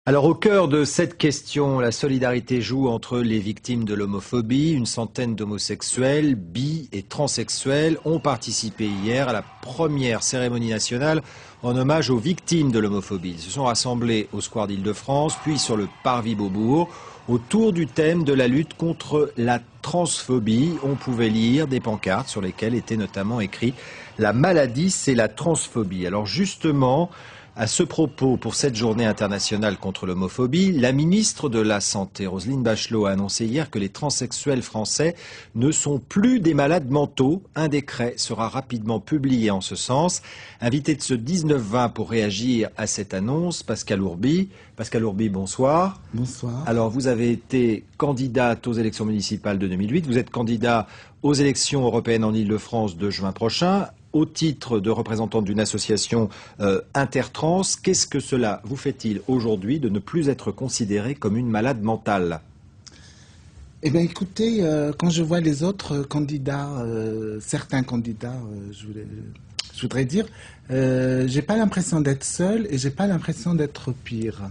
Alors au cœur de cette question, la solidarité joue entre les victimes de l'homophobie. Une centaine d'homosexuels, bi et transsexuels ont participé hier à la première cérémonie nationale en hommage aux victimes de l'homophobie. Ils se sont rassemblés au square d'Île-de-France, puis sur le parvis Beaubourg, autour du thème de la lutte contre la transphobie. On pouvait lire des pancartes sur lesquelles était notamment écrit « La maladie, c'est la transphobie ». Alors justement, à ce propos, pour cette journée internationale contre l'homophobie, la ministre de la Santé, Roselyne Bachelot, a annoncé hier que les transsexuels français ne sont plus des malades mentaux. Un décret sera rapidement publié en ce sens. Invité de ce 19-20 pour réagir à cette annonce, Pascale Ourby. Pascale Ourby, bonsoir. Bonsoir. Alors, vous avez été candidate aux élections municipales de 2008. Vous êtes candidat aux élections européennes en Île-de-France de juin prochain, au titre de représentante d'une association intertrans. Qu'est-ce que cela vous fait-il aujourd'hui de ne plus être considérée comme une malade mentale? Eh bien, écoutez, quand je vois les autres candidats, certains candidats, je voudrais dire, j'ai pas l'impression d'être seul et j'ai pas l'impression d'être pire.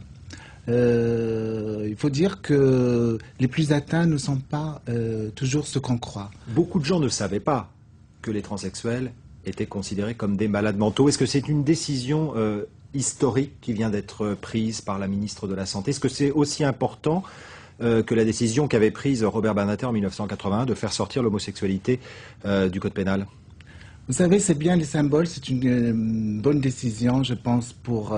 Il faut dire que les plus atteints ne sont pas toujours ce qu'on croit. Beaucoup de gens ne savaient pas que les transsexuels étaient considérés comme des malades mentaux. Est-ce que c'est une décision historique qui vient d'être prise par la ministre de la Santé? Est-ce que c'est aussi important que la décision qu'avait prise Robert Badinter en 1981 de faire sortir l'homosexualité du code pénal? Vous savez, c'est bien les symboles, c'est une bonne décision, je pense, pour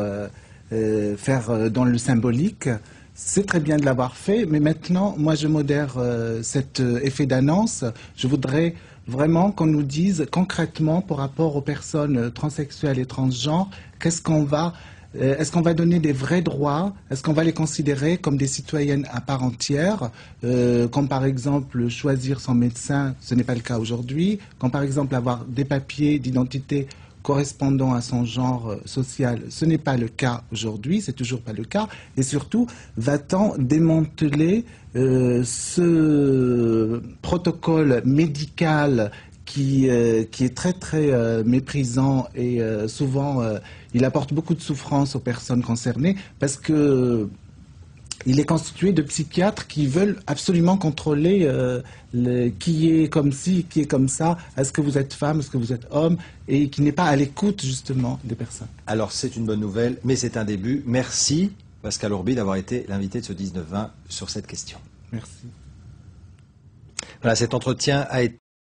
faire dans le symbolique. C'est très bien de l'avoir fait, mais maintenant, moi, je modère cet effet d'annonce. Je voudrais vraiment qu'on nous dise concrètement par rapport aux personnes transsexuelles et transgenres, est-ce qu'on va donner des vrais droits? Est-ce qu'on va les considérer comme des citoyennes à part entière, comme par exemple choisir son médecin, ce n'est pas le cas aujourd'hui, comme par exemple avoir des papiers d'identité correspondant à son genre social, ce n'est pas le cas aujourd'hui, c'est toujours pas le cas, et surtout, va-t-on démanteler ce protocole médical qui est très très méprisant et souvent il apporte beaucoup de souffrance aux personnes concernées parce que il est constitué de psychiatres qui veulent absolument contrôler qui est comme ci, qui est comme ça, est-ce que vous êtes femme, est-ce que vous êtes homme, et qui n'est pas à l'écoute justement des personnes. Alors c'est une bonne nouvelle, mais c'est un début. Merci Pascale Ourby d'avoir été l'invité de ce 19-20 sur cette question. Merci. Voilà, cet entretien a été